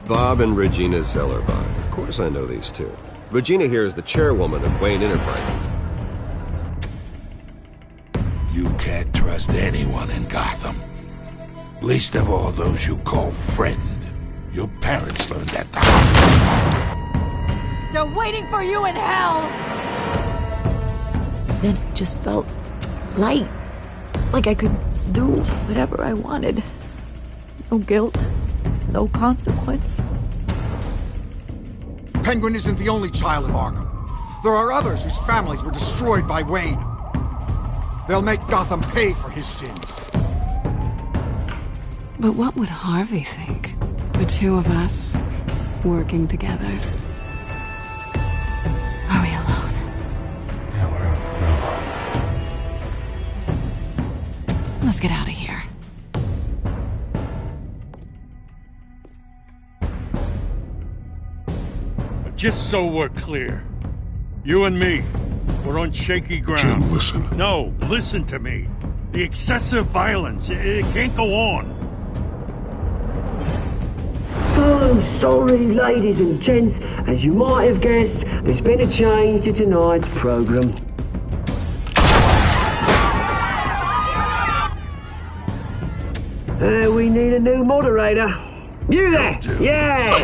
Bob and Regina Zellerbach. Of course I know these two. Regina here is the chairwoman of Wayne Enterprises. You can't trust anyone in Gotham. Least of all those you call friend. Your parents learned that the hard way. They're waiting for you in hell! Then it just felt light. Like I could do whatever I wanted. No guilt. No consequence. Penguin isn't the only child of Arkham. There are others whose families were destroyed by Wayne. They'll make Gotham pay for his sins. But what would Harvey think? The two of us, working together. Are we alone? Yeah, we're alone. Let's get out of here. Just so we're clear, you and me, we're on shaky ground. Jim, listen. No, listen to me. The excessive violence, it can't go on. So sorry, ladies and gents. As you might have guessed, there's been a change to tonight's program. We need a new moderator. You there! Yeah!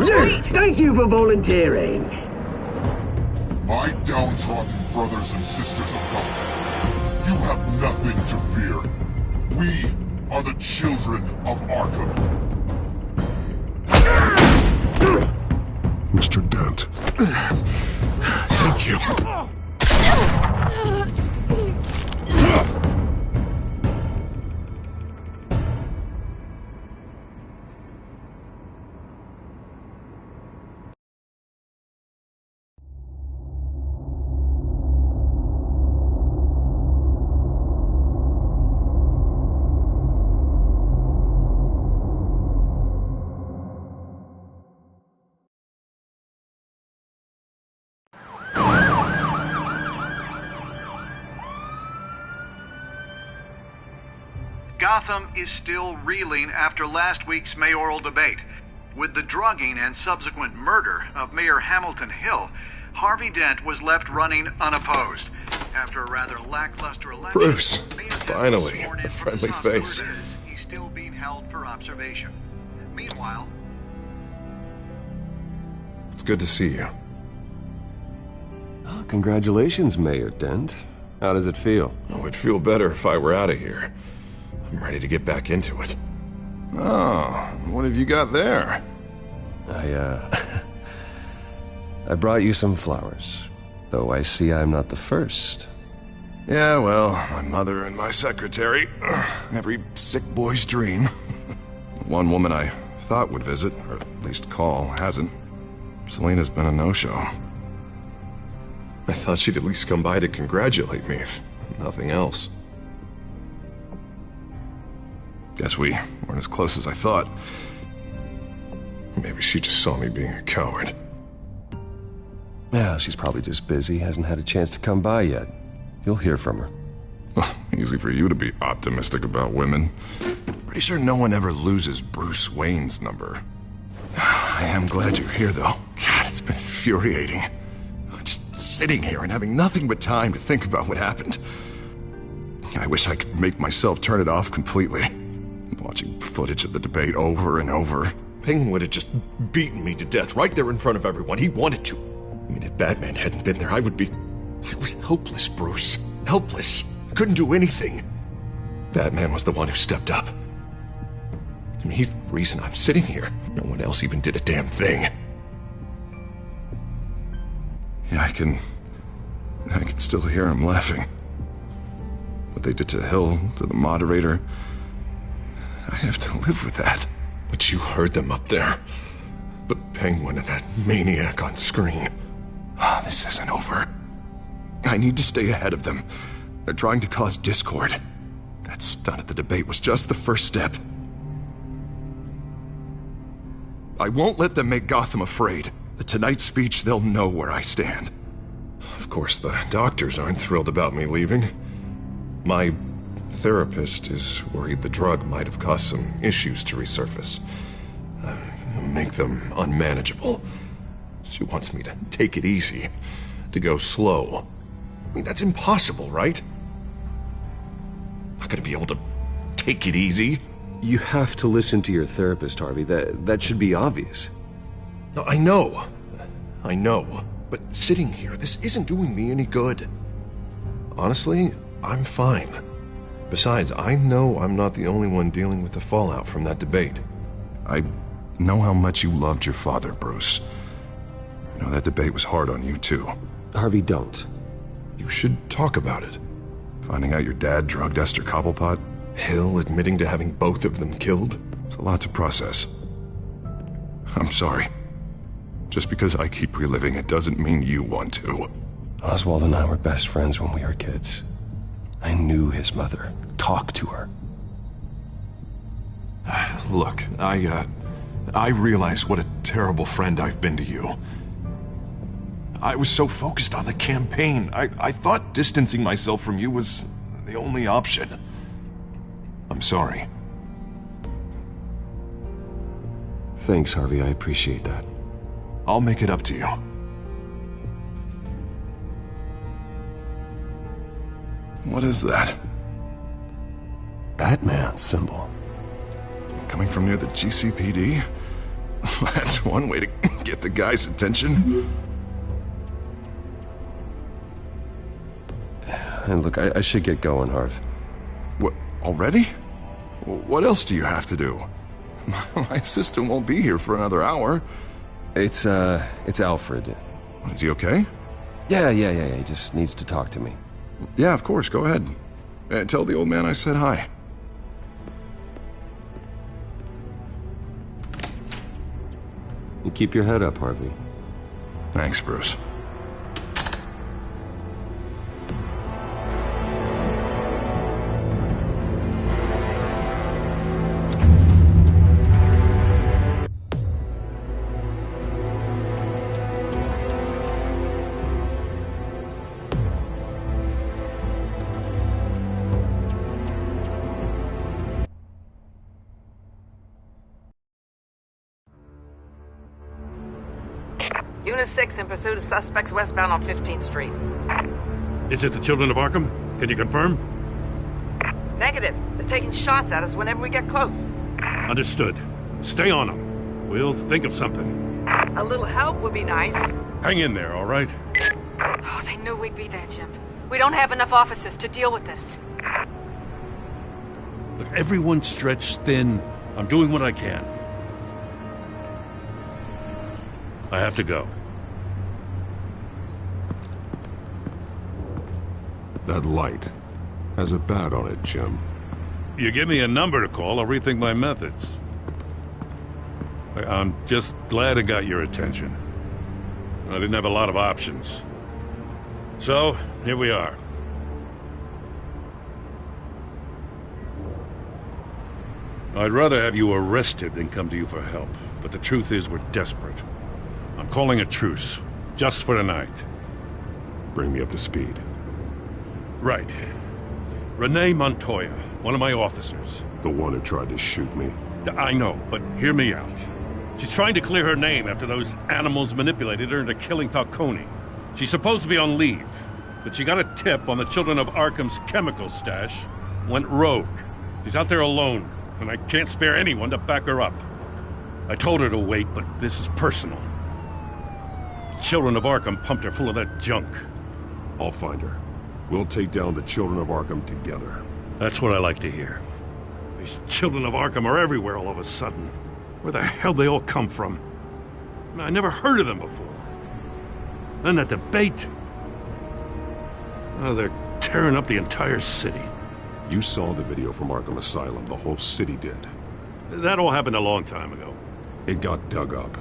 You! Thank you for volunteering. My downtrodden brothers and sisters of Gotham, you have nothing to fear. We are the children of Arkham. Mr. Dent. Thank you. Gotham is still reeling after last week's mayoral debate. With the drugging and subsequent murder of Mayor Hamilton Hill, Harvey Dent was left running unopposed. After a rather lackluster election, Bruce, Mayor Dent finally, was sworn in a for the friendly Saucer face. Cortez. He's still being held for observation. Meanwhile, It's good to see you. Oh, congratulations, Mayor Dent. How does it feel? Oh, it'd feel better if I were out of here. I'm ready to get back into it. Oh, what have you got there? I brought you some flowers. Though I see I'm not the first. Yeah, well, my mother and my secretary. Every sick boy's dream. One woman I thought would visit, or at least call, hasn't. Selena's been a no-show. I thought she'd at least come by to congratulate me, if nothing else. Guess we weren't as close as I thought. Maybe she just saw me being a coward. Yeah, she's probably just busy, hasn't had a chance to come by yet. You'll hear from her. Well, easy for you to be optimistic about women. Pretty sure no one ever loses Bruce Wayne's number. I am glad you're here, though. God, it's been infuriating. Just sitting here and having nothing but time to think about what happened. I wish I could make myself turn it off completely. Watching footage of the debate over and over. Penguin would have just beaten me to death right there in front of everyone. He wanted to. I mean, if Batman hadn't been there, I was helpless, Bruce. Helpless. I couldn't do anything. Batman was the one who stepped up. I mean, he's the reason I'm sitting here. No one else even did a damn thing. Yeah, I can still hear him laughing. What they did to Hill, to the moderator. I have to live with that. But you heard them up there. The Penguin and that maniac on screen. This isn't over. I need to stay ahead of them. They're trying to cause discord. That stunt at the debate was just the first step. I won't let them make Gotham afraid. The Tonight speech, they'll know where I stand. Of course, the doctors aren't thrilled about me leaving. My therapist is worried the drug might have caused some issues to resurface. make them unmanageable. She wants me to take it easy, to go slow. I mean, that's impossible, right? I'm not gonna be able to take it easy. You have to listen to your therapist, Harvey. That should be obvious. No, I know. But sitting here, this isn't doing me any good. Honestly, I'm fine. Besides, I know I'm not the only one dealing with the fallout from that debate. I know how much you loved your father, Bruce. I know that debate was hard on you, too. Harvey, don't. You should talk about it. Finding out your dad drugged Esther Cobblepot, Hill admitting to having both of them killed. It's a lot to process. I'm sorry. Just because I keep reliving it doesn't mean you want to. Oswald and I were best friends when we were kids. I knew his mother. Talked to her. Look, I realize what a terrible friend I've been to you. I was so focused on the campaign. I thought distancing myself from you was the only option. I'm sorry. Thanks, Harvey. I appreciate that. I'll make it up to you. What is that? Batman's symbol. Coming from near the GCPD? That's one way to get the guy's attention. And look, I should get going, Harv. What, already? What else do you have to do? My assistant won't be here for another hour. It's Alfred. Is he okay? Yeah. He just needs to talk to me. Yeah, of course, go ahead. Tell the old man I said hi. You keep your head up, Harvey. Thanks, Bruce. Unit 6 in pursuit of suspects westbound on 15th Street. Is it the Children of Arkham? Can you confirm? Negative. They're taking shots at us whenever we get close. Understood. Stay on them. We'll think of something. A little help would be nice. Hang in there, all right? Oh, they knew we'd be there, Jim. We don't have enough officers to deal with this. Look, everyone's stretched thin. I'm doing what I can. I have to go. That light has a bat on it, Jim. You give me a number to call, I'll rethink my methods. I'm just glad I got your attention. I didn't have a lot of options. So, here we are. I'd rather have you arrested than come to you for help, but the truth is we're desperate. I'm calling a truce, just for tonight. Bring me up to speed. Right. Renee Montoya, one of my officers. The one who tried to shoot me. I know, but hear me out. She's trying to clear her name after those animals manipulated her into killing Falcone. She's supposed to be on leave, but she got a tip on the Children of Arkham's chemical stash, went rogue. She's out there alone, and I can't spare anyone to back her up. I told her to wait, but this is personal. The Children of Arkham pumped her full of that junk. I'll find her. We'll take down the Children of Arkham together. That's what I like to hear. These Children of Arkham are everywhere all of a sudden. Where the hell they all come from? I never heard of them before. Then that debate. Oh, they're tearing up the entire city. You saw the video from Arkham Asylum. The whole city did. That all happened a long time ago. It got dug up.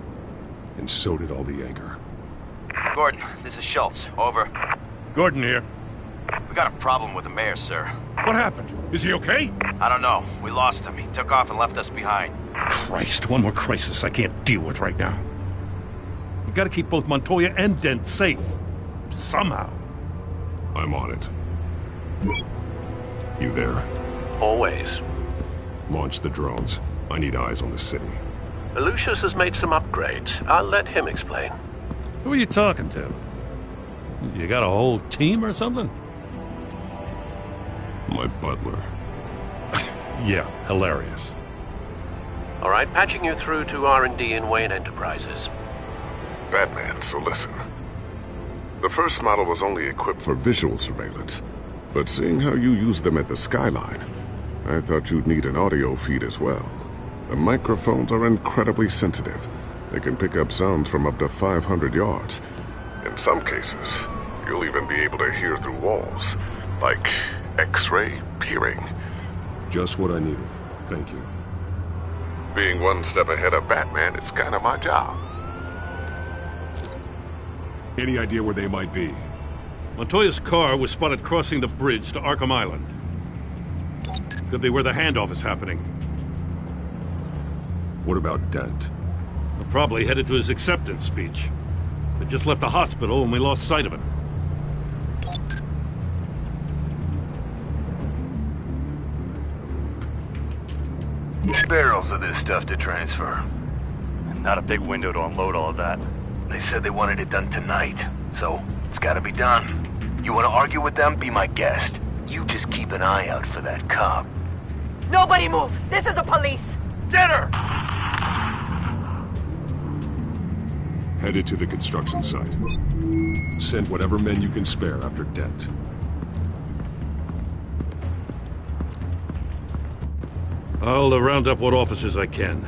And so did all the anger. Gordon, this is Schultz. Over. Gordon here. We got a problem with the mayor, sir. What happened? Is he okay? I don't know. We lost him. He took off and left us behind. Christ, one more crisis I can't deal with right now. We've got to keep both Montoya and Dent safe. Somehow. I'm on it. You there? Always. Launch the drones. I need eyes on the city. Lucius has made some upgrades. I'll let him explain. Who are you talking to? You got a whole team or something? My butler. Yeah, hilarious. All right, patching you through to R&D in Wayne Enterprises. Batman, so listen. The first model was only equipped for visual surveillance, but seeing how you use them at the skyline, I thought you'd need an audio feed as well. The microphones are incredibly sensitive. They can pick up sounds from up to 500 yards. In some cases, you'll even be able to hear through walls, like X-ray peering. Just what I needed. Thank you. Being one step ahead of Batman, it's kind of my job. Any idea where they might be? Montoya's car was spotted crossing the bridge to Arkham Island. Could be where the handoff is happening. What about Dent? We're probably headed to his acceptance speech. They just left the hospital and we lost sight of him. Barrels of this stuff to transfer. And not a big window to unload all of that. They said they wanted it done tonight, so it's gotta be done. You wanna argue with them? Be my guest. You just keep an eye out for that cop. Nobody move! This is the police! Get her! Headed to the construction site. Send whatever men you can spare after Dent. I'll round up what officers I can.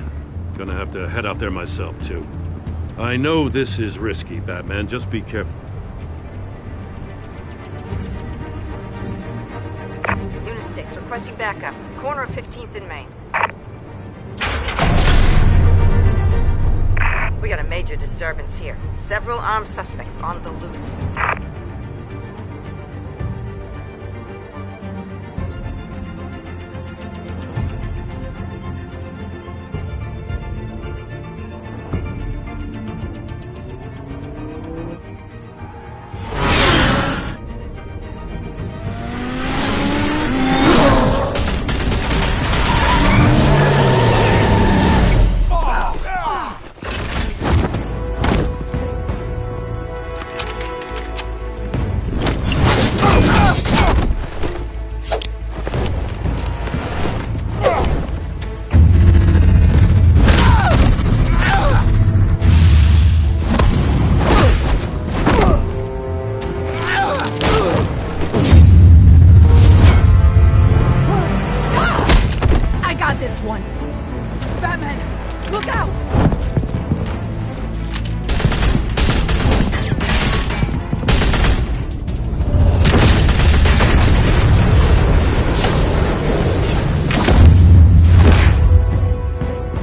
Gonna have to head out there myself, too. I know this is risky, Batman. Just be careful. Unit 6, requesting backup. Corner of 15th and Main. We got a major disturbance here. Several armed suspects on the loose.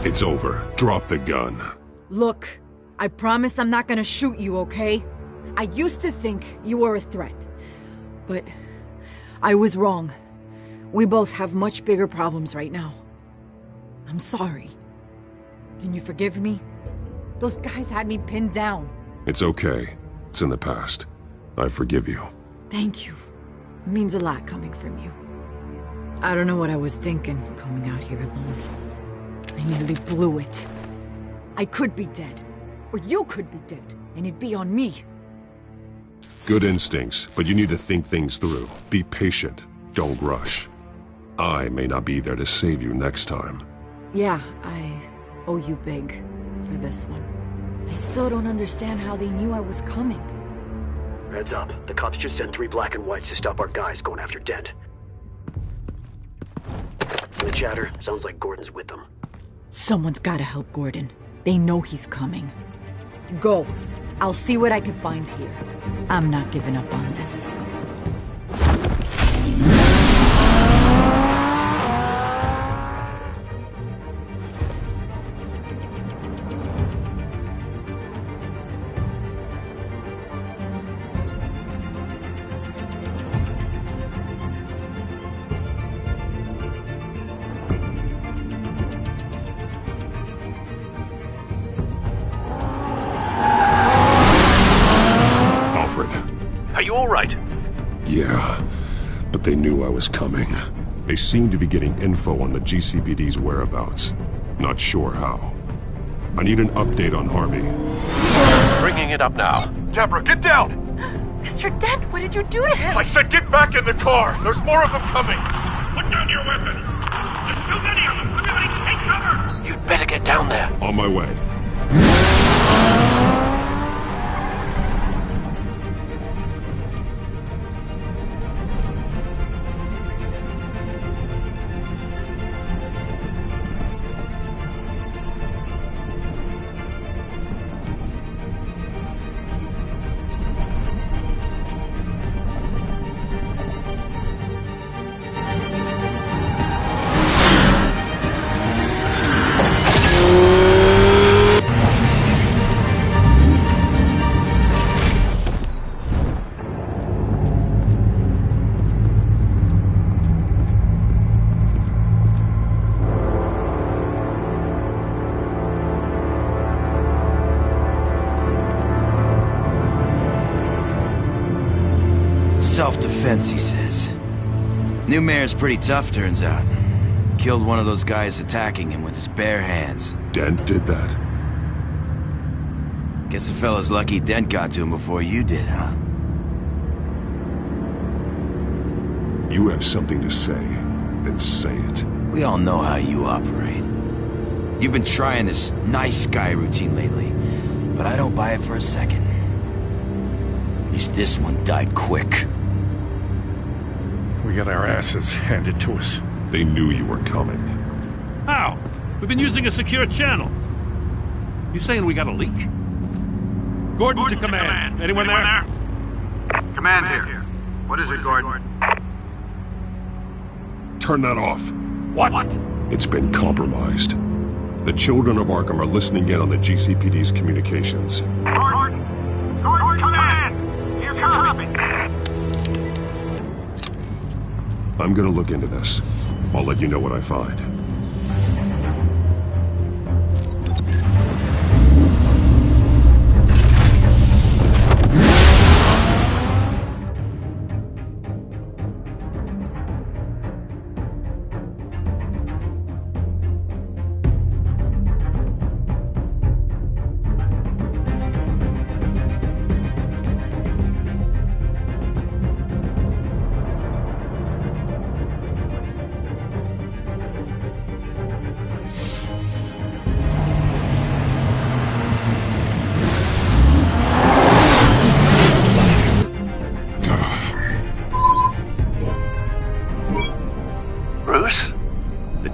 It's over. Drop the gun. Look, I promise I'm not gonna shoot you, okay? I used to think you were a threat. But I was wrong. We both have much bigger problems right now. I'm sorry. Can you forgive me? Those guys had me pinned down. It's okay. It's in the past. I forgive you. Thank you. It means a lot coming from you. I don't know what I was thinking, coming out here alone. I nearly blew it. I could be dead. Or you could be dead, and it'd be on me. Good instincts, but you need to think things through. Be patient. Don't rush. I may not be there to save you next time. Yeah, I owe you big for this one. I still don't understand how they knew I was coming. Heads up. The cops just sent 3 black and whites to stop our guys going after Dent. The chatter sounds like Gordon's with them. Someone's gotta help Gordon. They know he's coming. Go. I'll see what I can find here. I'm not giving up on this. Are you all right? Yeah, but they knew I was coming. They seemed to be getting info on the GCPD's whereabouts. Not sure how. I need an update on Harvey. Bringing it up now. Deborah, get down! Mr. Dent, what did you do to him? I said get back in the car! There's more of them coming! Put down your weapon! There's too many of them! Everybody take cover! You'd better get down there. On my way. Self-defense, he says. New mayor's pretty tough, turns out. Killed one of those guys attacking him with his bare hands. Dent did that? Guess the fella's lucky Dent got to him before you did, huh? You have something to say, then say it. We all know how you operate. You've been trying this nice guy routine lately, but I don't buy it for a second. At least this one died quick. We got our asses handed to us. They knew you were coming. How? We've been using a secure channel. You saying we got a leak? Gordon to command. Anyone there? Command here. What is it, Gordon? Turn that off. What? It's been compromised. The children of Arkham are listening in on the GCPD's communications. Gordon, command! Here, copy! I'm gonna look into this. I'll let you know what I find.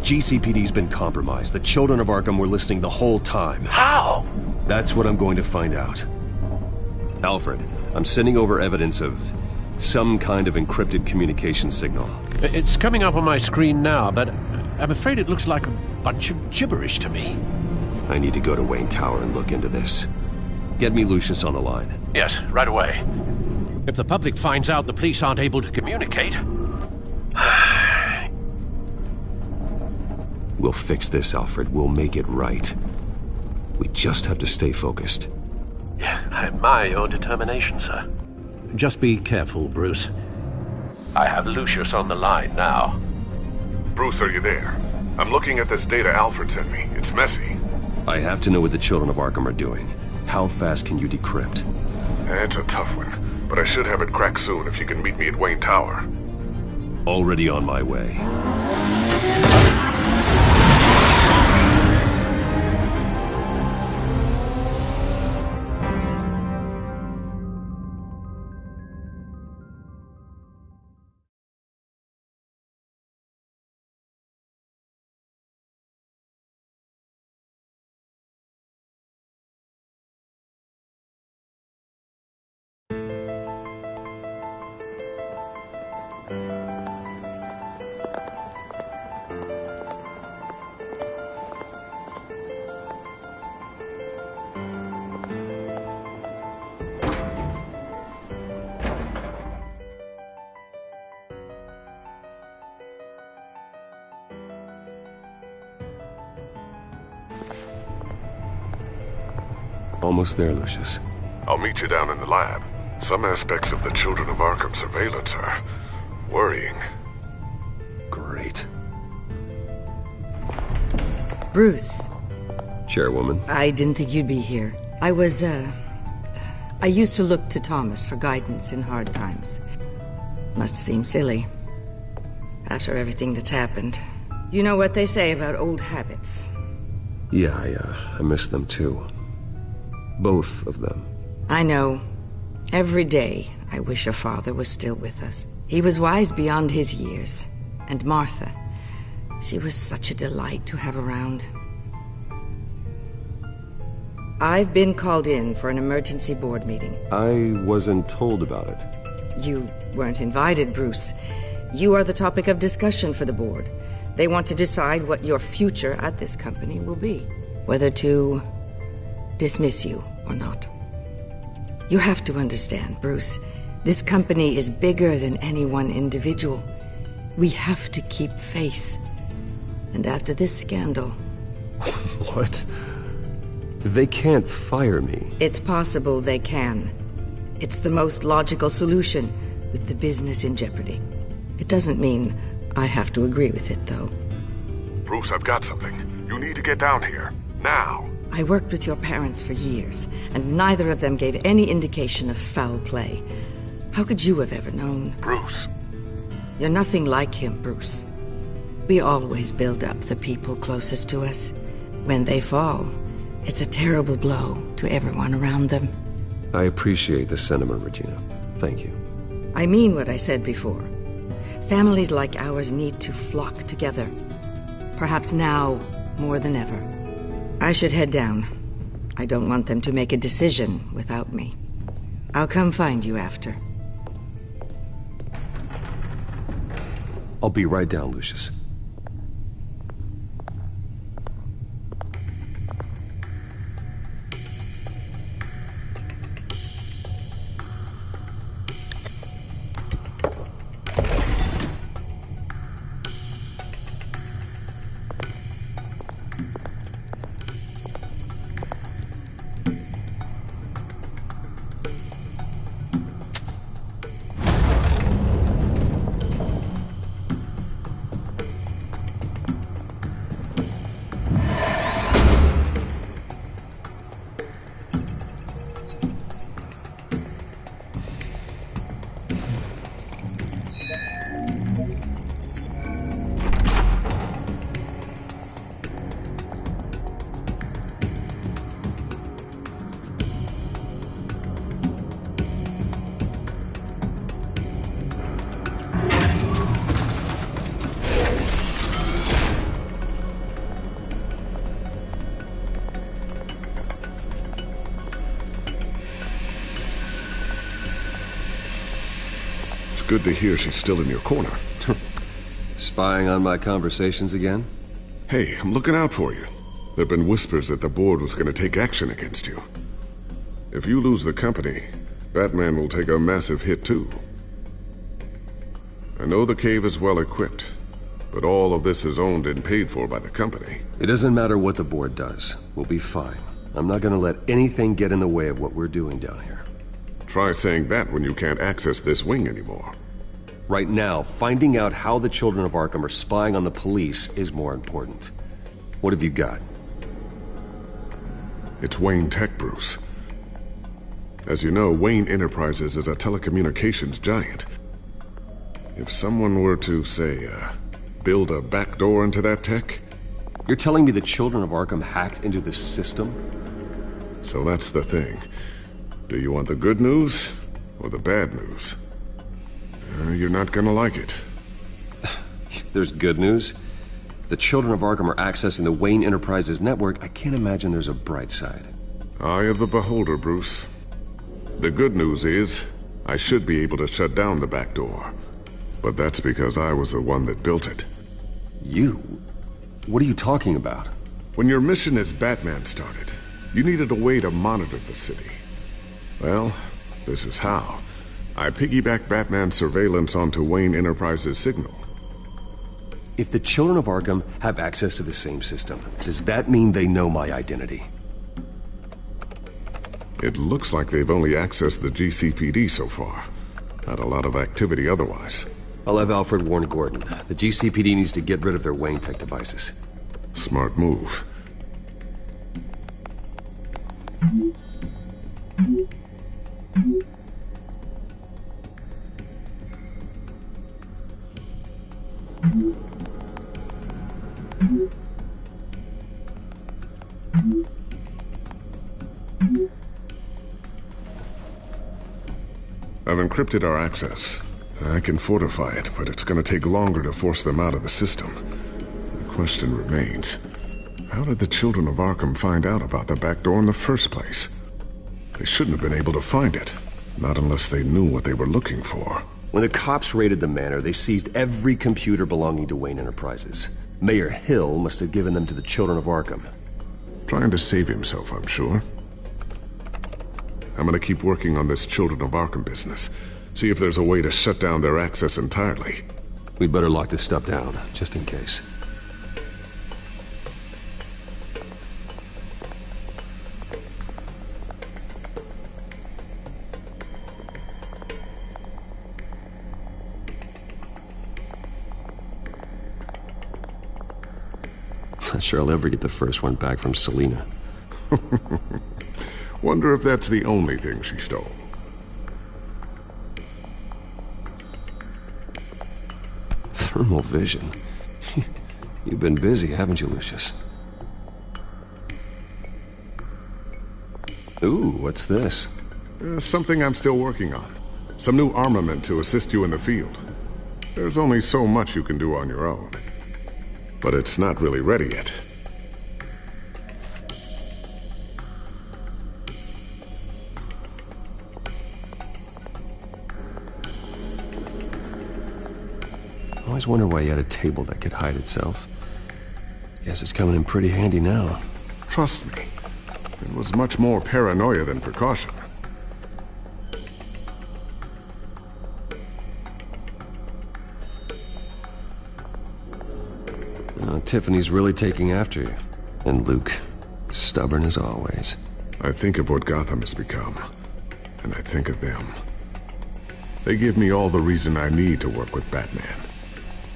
GCPD's been compromised. The children of Arkham were listening the whole time. How? That's what I'm going to find out. Alfred, I'm sending over evidence of some kind of encrypted communication signal. It's coming up on my screen now, but I'm afraid it looks like a bunch of gibberish to me. I need to go to Wayne Tower and look into this. Get me Lucius on the line. Yes, right away. If the public finds out the police aren't able to communicate... We'll fix this, Alfred. We'll make it right. We just have to stay focused. Yeah, I admire your determination, sir. Just be careful, Bruce. I have Lucius on the line now. Bruce, are you there? I'm looking at this data Alfred sent me. It's messy. I have to know what the children of Arkham are doing. How fast can you decrypt? It's a tough one, but I should have it cracked soon if you can meet me at Wayne Tower. Already on my way. Almost there, Lucius. I'll meet you down in the lab. Some aspects of the Children of Arkham surveillance are worrying. Great. Bruce. Chairwoman. I didn't think you'd be here. I used to look to Thomas for guidance in hard times. Must seem silly. After everything that's happened. You know what they say about old habits. Yeah, I miss them too. Both of them. I know. Every day, I wish your father was still with us. He was wise beyond his years. And Martha, she was such a delight to have around. I've been called in for an emergency board meeting. I wasn't told about it. You weren't invited, Bruce. You are the topic of discussion for the board. They want to decide what your future at this company will be. Whether to dismiss you or not. You have to understand, Bruce. This company is bigger than any one individual. We have to keep face. And after this scandal... What? They can't fire me. It's possible they can. It's the most logical solution, with the business in jeopardy. It doesn't mean I have to agree with it, though. Bruce, I've got something. You need to get down here. Now. I worked with your parents for years, and neither of them gave any indication of foul play. How could you have ever known? Bruce. You're nothing like him, Bruce. We always build up the people closest to us. When they fall, it's a terrible blow to everyone around them. I appreciate the sentiment, Regina. Thank you. I mean what I said before. Families like ours need to flock together. Perhaps now more than ever. I should head down. I don't want them to make a decision without me. I'll come find you after. I'll be right down, Lucius. Good to hear she's still in your corner. Spying on my conversations again? Hey, I'm looking out for you. There've been whispers that the board was going to take action against you. If you lose the company, Batman will take a massive hit too. I know the cave is well equipped, but all of this is owned and paid for by the company. It doesn't matter what the board does. We'll be fine. I'm not going to let anything get in the way of what we're doing down here. Try saying that when you can't access this wing anymore. Right now, finding out how the children of Arkham are spying on the police is more important. What have you got? It's Wayne Tech, Bruce. As you know, Wayne Enterprises is a telecommunications giant. If someone were to, say, build a backdoor into that tech... You're telling me the children of Arkham hacked into this system? So that's the thing. Do you want the good news or the bad news? You're not gonna like it. There's good news. If the children of Arkham are accessing the Wayne Enterprises network, I can't imagine there's a bright side. Eye of the beholder, Bruce. The good news is, I should be able to shut down the back door. But that's because I was the one that built it. You? What are you talking about? When your mission as Batman started, you needed a way to monitor the city. Well, this is how. I piggybacked Batman's surveillance onto Wayne Enterprises' signal. If the children of Arkham have access to the same system, does that mean they know my identity? It looks like they've only accessed the GCPD so far. Not a lot of activity otherwise. I'll have Alfred warn Gordon. The GCPD needs to get rid of their Wayne Tech devices. Smart move. I've encrypted our access. I can fortify it, but it's gonna take longer to force them out of the system. The question remains, how did the children of Arkham find out about the back door in the first place? They shouldn't have been able to find it, not unless they knew what they were looking for. When the cops raided the manor, they seized every computer belonging to Wayne Enterprises. Mayor Hill must have given them to the children of Arkham. Trying to save himself, I'm sure. I'm gonna keep working on this Children of Arkham business. See if there's a way to shut down their access entirely. We'd better lock this stuff down, just in case. Not sure I'll ever get the first one back from Selina. Wonder if that's the only thing she stole. Thermal vision. You've been busy, haven't you, Lucius? Ooh, what's this? Something I'm still working on. Some new armament to assist you in the field. There's only so much you can do on your own. But it's not really ready yet. I always wonder why you had a table that could hide itself. Guess it's coming in pretty handy now. Trust me, it was much more paranoia than precaution. Tiffany's really taking after you. And Luke, stubborn as always. I think of what Gotham has become, and I think of them. They give me all the reason I need to work with Batman.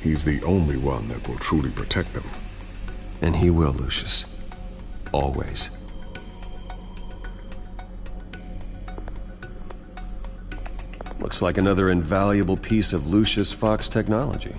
He's the only one that will truly protect them. And he will, Lucius. Always. Looks like another invaluable piece of Lucius Fox technology.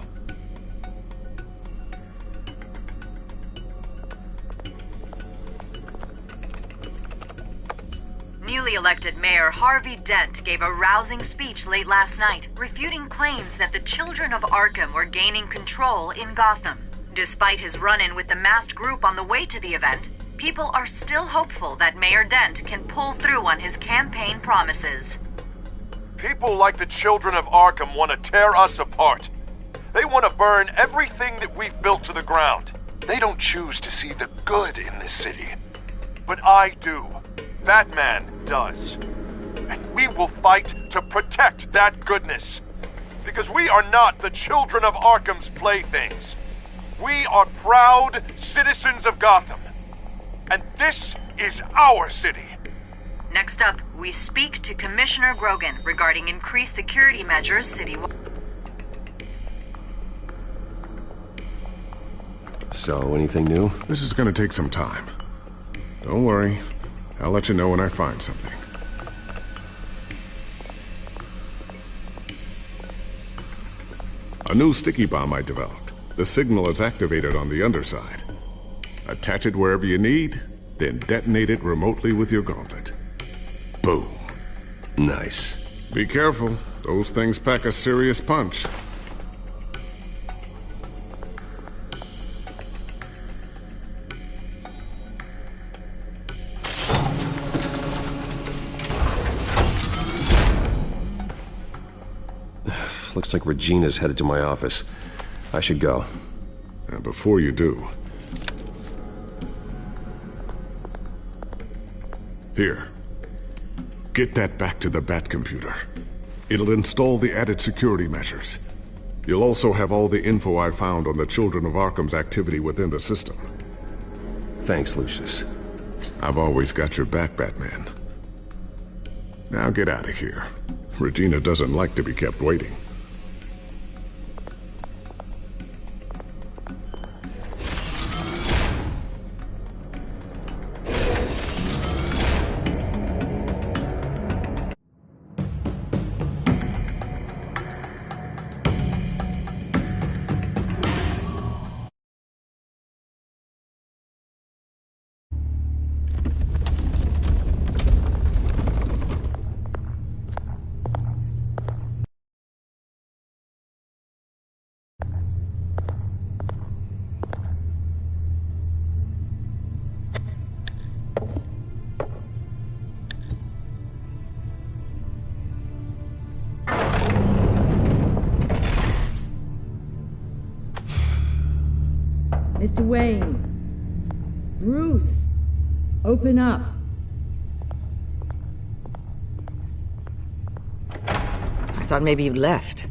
Newly elected Mayor Harvey Dent gave a rousing speech late last night, refuting claims that the children of Arkham were gaining control in Gotham. Despite his run-in with the masked group on the way to the event, people are still hopeful that Mayor Dent can pull through on his campaign promises. People like the children of Arkham want to tear us apart. They want to burn everything that we've built to the ground. They don't choose to see the good in this city. But I do. Batman does. And we will fight to protect that goodness. Because we are not the children of Arkham's playthings. We are proud citizens of Gotham. And this is our city. Next up, we speak to Commissioner Grogan regarding increased security measures citywide. So, anything new? This is gonna take some time. Don't worry. I'll let you know when I find something. A new sticky bomb I developed. The signal is activated on the underside. Attach it wherever you need, then detonate it remotely with your gauntlet. Boom. Nice. Be careful. Those things pack a serious punch. Looks like Regina's headed to my office. I should go. And before you do... Here. Get that back to the Bat computer. It'll install the added security measures. You'll also have all the info I found on the Children of Arkham's activity within the system. Thanks, Lucius. I've always got your back, Batman. Now get out of here. Regina doesn't like to be kept waiting. Wayne. Bruce, open up. I thought maybe you left.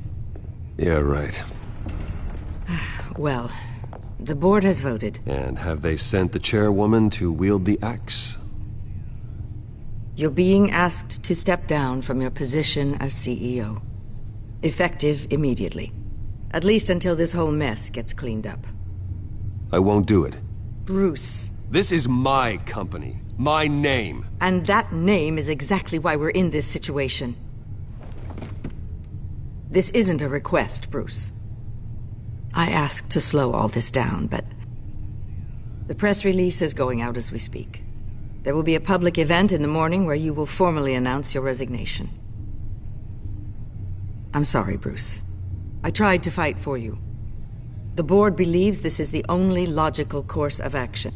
Yeah, right. Well, the board has voted. And have they sent the chairwoman to wield the axe? You're being asked to step down from your position as CEO. Effective immediately. At least until this whole mess gets cleaned up. I won't do it. Bruce. This is my company. My name. And that name is exactly why we're in this situation. This isn't a request, Bruce. I asked to slow all this down, but the press release is going out as we speak. There will be a public event in the morning where you will formally announce your resignation. I'm sorry, Bruce. I tried to fight for you. The board believes this is the only logical course of action.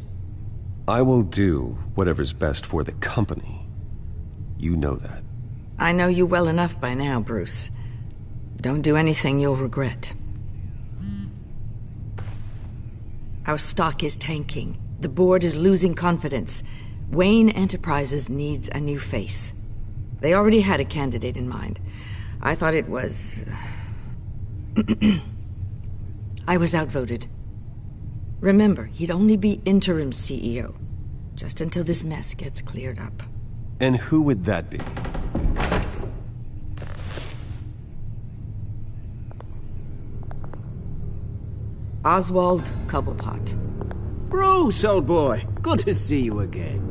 I will do whatever's best for the company. You know that. I know you well enough by now, Bruce. Don't do anything you'll regret. Our stock is tanking. The board is losing confidence. Wayne Enterprises needs a new face. They already had a candidate in mind. I thought it was... I was outvoted. Remember, he'd only be interim CEO, just until this mess gets cleared up. And who would that be? Oswald Cobblepot. Bruce, old boy. Good to see you again.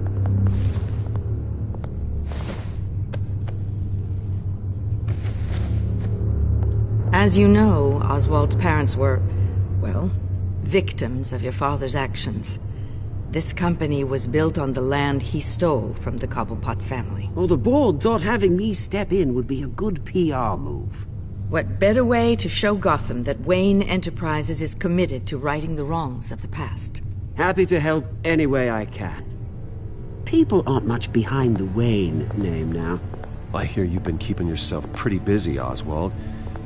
As you know, Oswald's parents were, well, victims of your father's actions. This company was built on the land he stole from the Cobblepot family. Well, the board thought having me step in would be a good PR move. What better way to show Gotham that Wayne Enterprises is committed to righting the wrongs of the past? Happy to help any way I can. People aren't much behind the Wayne name now. I hear you've been keeping yourself pretty busy, Oswald.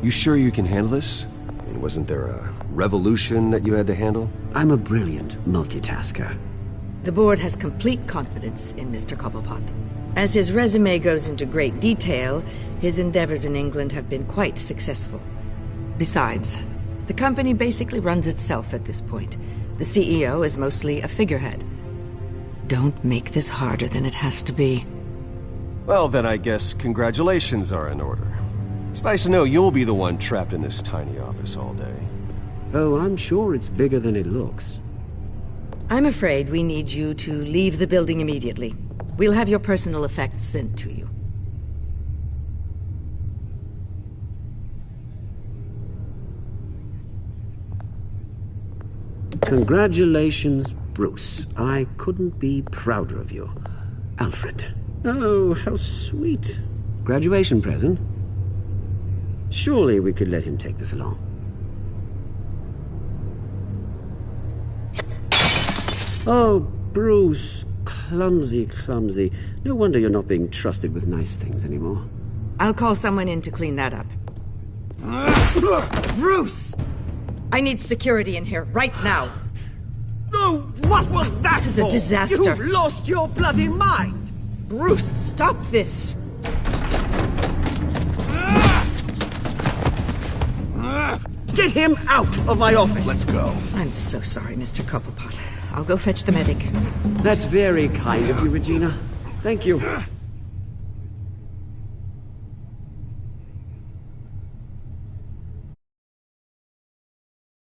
You sure you can handle this? I mean, wasn't there a revolution that you had to handle? I'm a brilliant multitasker. The board has complete confidence in Mr. Cobblepot. As his resume goes into great detail, his endeavors in England have been quite successful. Besides, the company basically runs itself at this point. The CEO is mostly a figurehead. Don't make this harder than it has to be. Well, then I guess congratulations are in order. It's nice to know you'll be the one trapped in this tiny office all day. Oh, I'm sure it's bigger than it looks. I'm afraid we need you to leave the building immediately. We'll have your personal effects sent to you. Congratulations, Bruce. I couldn't be prouder of you. Alfred. Oh, how sweet. Graduation present? Surely we could let him take this along. Oh, Bruce. Clumsy, clumsy. No wonder you're not being trusted with nice things anymore. I'll call someone in to clean that up. Bruce! I need security in here, right now. No, what was that This is a disaster. You've lost your bloody mind! Bruce, stop this! Get him out of my office! Let's go. I'm so sorry, Mr. Cobblepot. I'll go fetch the medic. That's very kind of you, Regina. Thank you.